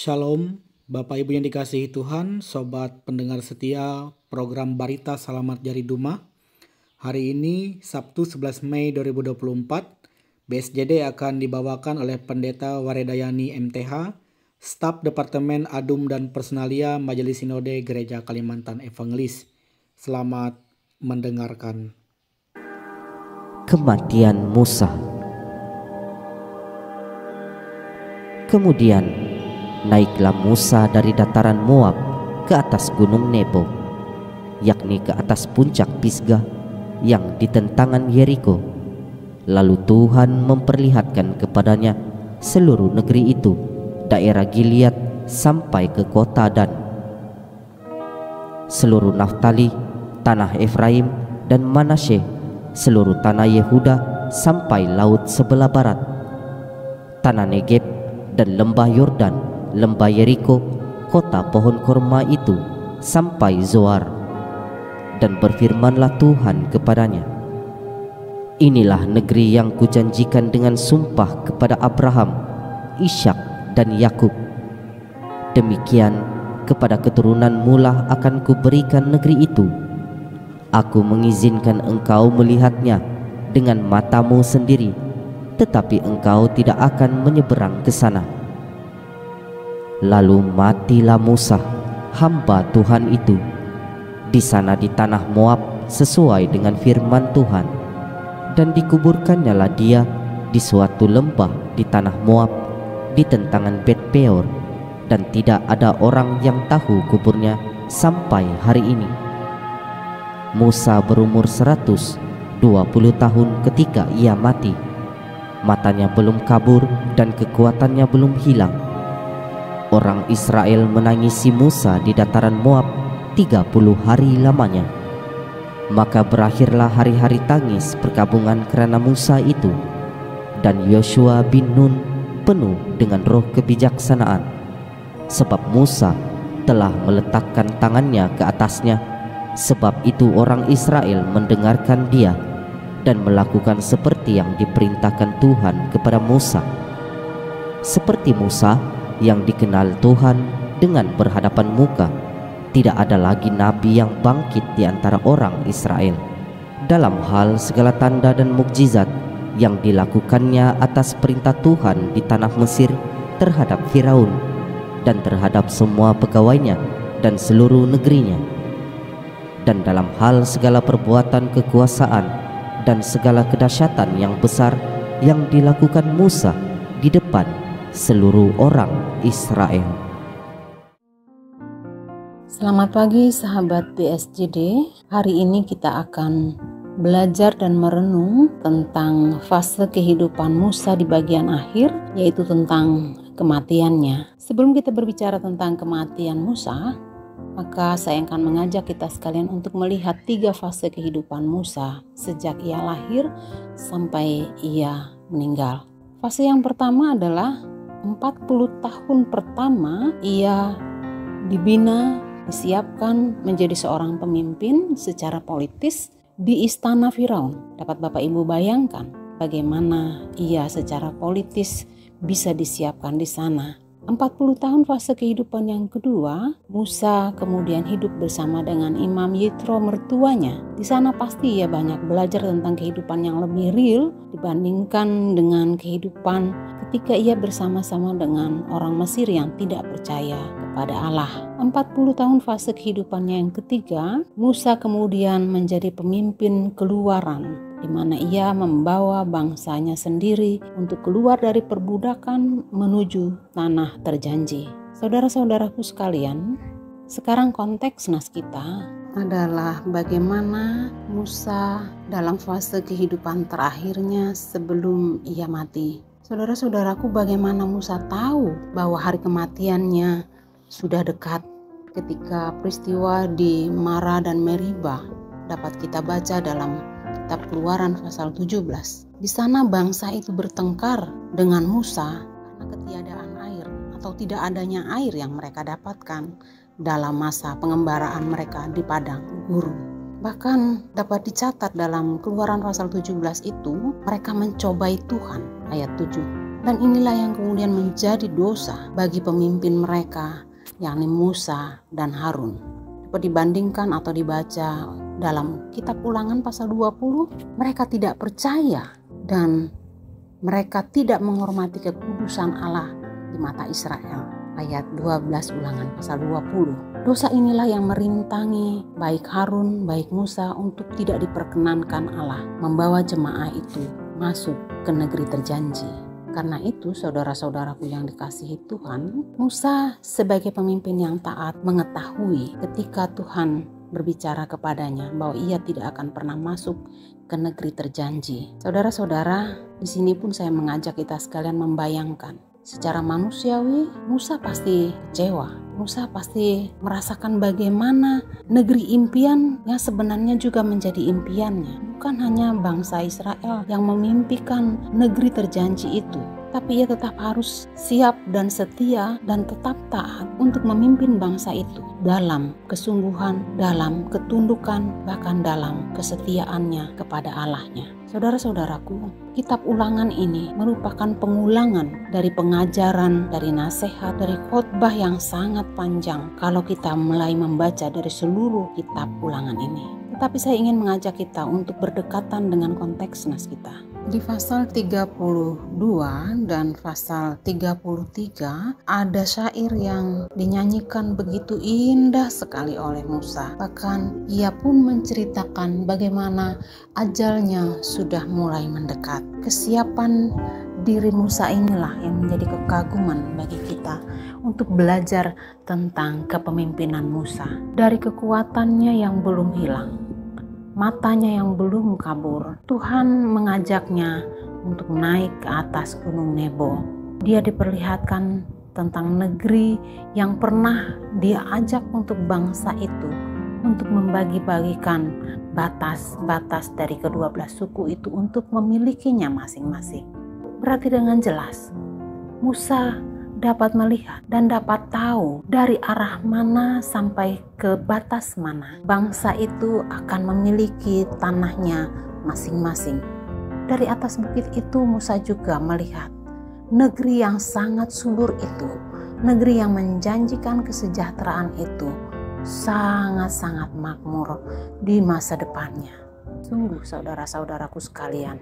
Shalom, Bapak Ibu yang dikasihi Tuhan, Sobat pendengar setia program Barita Selamat Jari Duma. Hari ini Sabtu 11 Mei 2024, BSJD akan dibawakan oleh Pendeta Waredayani MTH, Staf Departemen Adum dan Personalia Majelis Sinode Gereja Kalimantan Evangelis. Selamat mendengarkan. Kematian Musa. Kemudian naiklah Musa dari dataran Moab ke atas gunung Nebo, yakni ke atas puncak Pisgah yang di tentangan Yeriko. Lalu Tuhan memperlihatkan kepadanya seluruh negeri itu, daerah Gilead sampai ke kota Dan, seluruh Naftali, tanah Efraim dan Manasye, seluruh tanah Yehuda sampai laut sebelah barat, tanah Negeb dan lembah Yordan, lembah Yeriko, kota pohon korma itu sampai Zoar. Dan berfirmanlah Tuhan kepadanya, inilah negeri yang kujanjikan dengan sumpah kepada Abraham, Ishak dan Yakub. Demikian kepada keturunanmu lah akan kuberikan negeri itu. Aku mengizinkan engkau melihatnya dengan matamu sendiri, tetapi engkau tidak akan menyeberang ke sana. Lalu matilah Musa, hamba Tuhan itu, di sana di tanah Moab sesuai dengan firman Tuhan, dan dikuburkannyalah dia di suatu lembah di tanah Moab, di tentangan Bet Peor, dan tidak ada orang yang tahu kuburnya sampai hari ini. Musa berumur 120 tahun ketika ia mati. Matanya belum kabur dan kekuatannya belum hilang. Orang Israel menangisi Musa di dataran Moab 30 hari lamanya. Maka berakhirlah hari-hari tangis perkabungan kerana Musa itu. Dan Yosua bin Nun penuh dengan roh kebijaksanaan, sebab Musa telah meletakkan tangannya ke atasnya. Sebab itu orang Israel mendengarkan dia dan melakukan seperti yang diperintahkan Tuhan kepada Musa. Seperti Musa yang dikenal Tuhan dengan berhadapan muka, tidak ada lagi nabi yang bangkit di antara orang Israel. Dalam hal segala tanda dan mukjizat yang dilakukannya atas perintah Tuhan di tanah Mesir terhadap Firaun dan terhadap semua pegawainya dan seluruh negerinya, dan dalam hal segala perbuatan kekuasaan dan segala kedahsyatan yang besar yang dilakukan Musa di depan seluruh orang Israel. Selamat pagi sahabat BSJD. Hari ini kita akan belajar dan merenung tentang fase kehidupan Musa di bagian akhir, yaitu tentang kematiannya. Sebelum kita berbicara tentang kematian Musa, maka saya akan mengajak kita sekalian untuk melihat 3 fase kehidupan Musa sejak ia lahir sampai ia meninggal. Fase yang pertama adalah 40 tahun pertama ia dibina, disiapkan menjadi seorang pemimpin secara politis di istana Firaun. Dapat Bapak Ibu bayangkan bagaimana ia secara politis bisa disiapkan di sana. 40 tahun fase kehidupan yang kedua, Musa kemudian hidup bersama dengan Imam Yitro mertuanya. Di sana pasti ia banyak belajar tentang kehidupan yang lebih real dibandingkan dengan kehidupan ketika ia bersama-sama dengan orang Mesir yang tidak percaya kepada Allah. 40 tahun fase kehidupannya yang ketiga, Musa kemudian menjadi pemimpin keluaran, di mana ia membawa bangsanya sendiri untuk keluar dari perbudakan menuju tanah terjanji. Saudara-saudaraku sekalian, sekarang konteks nas kita adalah bagaimana Musa dalam fase kehidupan terakhirnya sebelum ia mati. Saudara-saudaraku, bagaimana Musa tahu bahwa hari kematiannya sudah dekat? Ketika peristiwa di Mara dan Meriba dapat kita baca dalam kitab Keluaran pasal 17. Di sana bangsa itu bertengkar dengan Musa karena ketiadaan air atau tidak adanya air yang mereka dapatkan dalam masa pengembaraan mereka di padang gurun. Bahkan dapat dicatat dalam Keluaran pasal 17 itu mereka mencobai Tuhan, ayat 7. Dan inilah yang kemudian menjadi dosa bagi pemimpin mereka, yakni Musa dan Harun. Dapat dibandingkan atau dibaca dalam kitab Ulangan pasal 20, mereka tidak percaya dan mereka tidak menghormati kekudusan Allah di mata Israel. Ayat 12 Ulangan pasal 20. Dosa inilah yang merintangi baik Harun, baik Musa untuk tidak diperkenankan Allah membawa jemaah itu masuk ke negeri terjanji. Karena itu, saudara-saudaraku yang dikasihi Tuhan, Musa sebagai pemimpin yang taat mengetahui ketika Tuhan berbicara kepadanya bahwa ia tidak akan pernah masuk ke negeri terjanji. Saudara-saudara, di sini pun saya mengajak kita sekalian membayangkan, secara manusiawi Musa pasti kecewa. Musa pasti merasakan bagaimana negeri impian yang sebenarnya juga menjadi impiannya. Bukan hanya bangsa Israel yang memimpikan negeri terjanji itu, tapi ia tetap harus siap dan setia dan tetap taat untuk memimpin bangsa itu dalam kesungguhan, dalam ketundukan, bahkan dalam kesetiaannya kepada Allahnya. Saudara-saudaraku, kitab Ulangan ini merupakan pengulangan dari pengajaran, dari nasihat, dari khotbah yang sangat panjang kalau kita mulai membaca dari seluruh kitab Ulangan ini. Tetapi saya ingin mengajak kita untuk berdekatan dengan konteks nas kita. Di pasal 32 dan pasal 33 ada syair yang dinyanyikan begitu indah sekali oleh Musa. Bahkan ia pun menceritakan bagaimana ajalnya sudah mulai mendekat. Kesiapan diri Musa inilah yang menjadi kekaguman bagi kita untuk belajar tentang kepemimpinan Musa. Dari kekuatannya yang belum hilang, matanya yang belum kabur, Tuhan mengajaknya untuk naik ke atas gunung Nebo. Dia diperlihatkan tentang negeri yang pernah dia ajak untuk bangsa itu untuk membagi-bagikan batas-batas dari kedua belas suku itu untuk memilikinya masing-masing. Berarti dengan jelas Musa dapat melihat dan dapat tahu dari arah mana sampai ke batas mana bangsa itu akan memiliki tanahnya masing-masing. Dari atas bukit itu Musa juga melihat negeri yang sangat subur itu, negeri yang menjanjikan kesejahteraan itu sangat-sangat makmur di masa depannya. Sungguh saudara-saudaraku sekalian,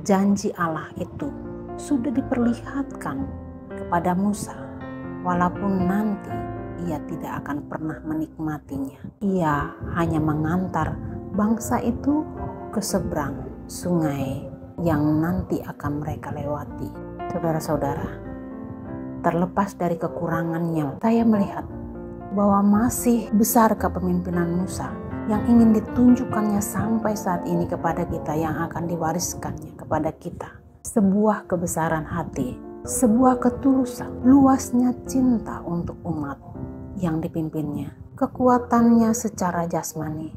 janji Allah itu sudah diperlihatkan kepada Musa, walaupun nanti ia tidak akan pernah menikmatinya. Ia hanya mengantar bangsa itu ke seberang sungai yang nanti akan mereka lewati. Saudara-saudara, terlepas dari kekurangannya, saya melihat bahwa masih besar kepemimpinan Musa yang ingin ditunjukkannya sampai saat ini kepada kita, yang akan diwariskannya kepada kita. Sebuah kebesaran hati, sebuah ketulusan, luasnya cinta untuk umat yang dipimpinnya. Kekuatannya secara jasmani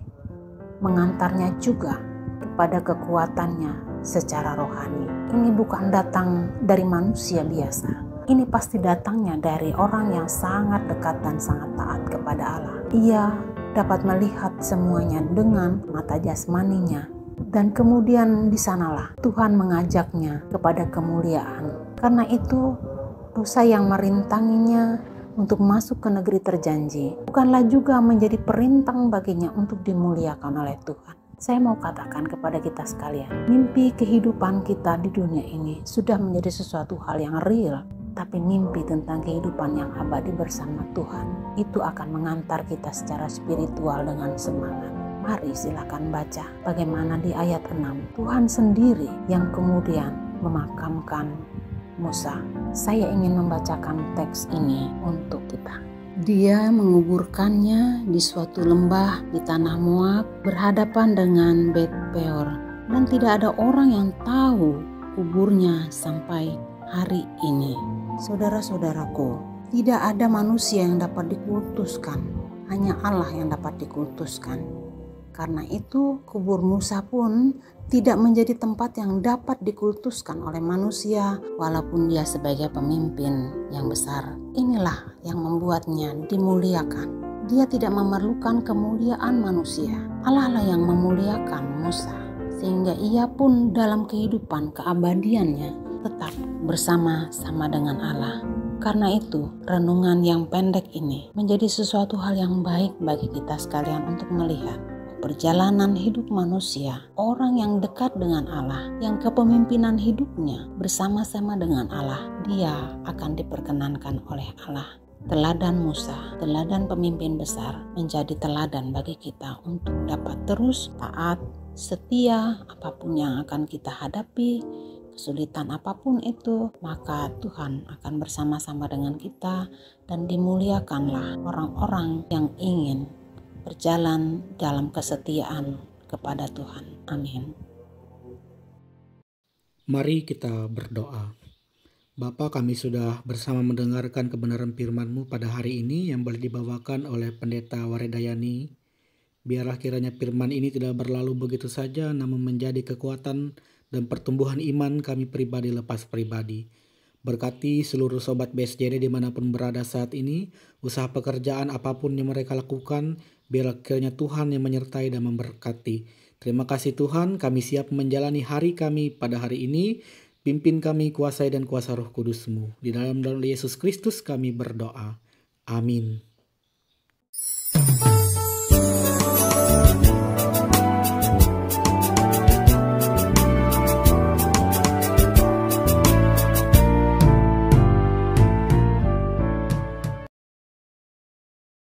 mengantarnya juga kepada kekuatannya secara rohani. Ini bukan datang dari manusia biasa. Ini pasti datangnya dari orang yang sangat dekat dan sangat taat kepada Allah. Ia dapat melihat semuanya dengan mata jasmaninya. Dan kemudian di sanalah Tuhan mengajaknya kepada kemuliaan. Karena itu dosa yang merintanginya untuk masuk ke negeri terjanji bukanlah juga menjadi perintang baginya untuk dimuliakan oleh Tuhan. Saya mau katakan kepada kita sekalian, mimpi kehidupan kita di dunia ini sudah menjadi sesuatu hal yang real. Tapi mimpi tentang kehidupan yang abadi bersama Tuhan itu akan mengantar kita secara spiritual dengan semangat. Mari silakan baca bagaimana di ayat 6 Tuhan sendiri yang kemudian memakamkan Musa. Saya ingin membacakan teks ini untuk kita. Dia menguburkannya di suatu lembah di tanah Moab berhadapan dengan Bet Peor, dan tidak ada orang yang tahu kuburnya sampai hari ini. Saudara-saudaraku, tidak ada manusia yang dapat dikultuskan, hanya Allah yang dapat dikultuskan. Karena itu kubur Musa pun tidak menjadi tempat yang dapat dikultuskan oleh manusia walaupun dia sebagai pemimpin yang besar. Inilah yang membuatnya dimuliakan. Dia tidak memerlukan kemuliaan manusia. Allah lah yang memuliakan Musa sehingga ia pun dalam kehidupan keabadiannya tetap bersama-sama dengan Allah. Karena itu, renungan yang pendek ini menjadi sesuatu hal yang baik bagi kita sekalian untuk melihat perjalanan hidup manusia, orang yang dekat dengan Allah, yang kepemimpinan hidupnya bersama-sama dengan Allah, dia akan diperkenankan oleh Allah. Teladan Musa, teladan pemimpin besar, menjadi teladan bagi kita untuk dapat terus taat, setia apapun yang akan kita hadapi, kesulitan apapun itu, maka Tuhan akan bersama-sama dengan kita dan dimuliakanlah orang-orang yang ingin berjalan dalam kesetiaan kepada Tuhan. Amin. Mari kita berdoa. Bapa, kami sudah bersama mendengarkan kebenaran firman-Mu pada hari ini yang boleh dibawakan oleh Pendeta Waredayani. Biarlah kiranya firman ini tidak berlalu begitu saja, namun menjadi kekuatan dan pertumbuhan iman kami pribadi lepas pribadi. Berkati seluruh sobat BSJD dimanapun berada saat ini, usaha pekerjaan apapun yang mereka lakukan, biarlah kiranya Tuhan yang menyertai dan memberkati. Terima kasih Tuhan, kami siap menjalani hari kami pada hari ini. Pimpin kami, kuasai dan kuasa Roh Kudus-Mu. Di dalam Yesus Kristus kami berdoa. Amin.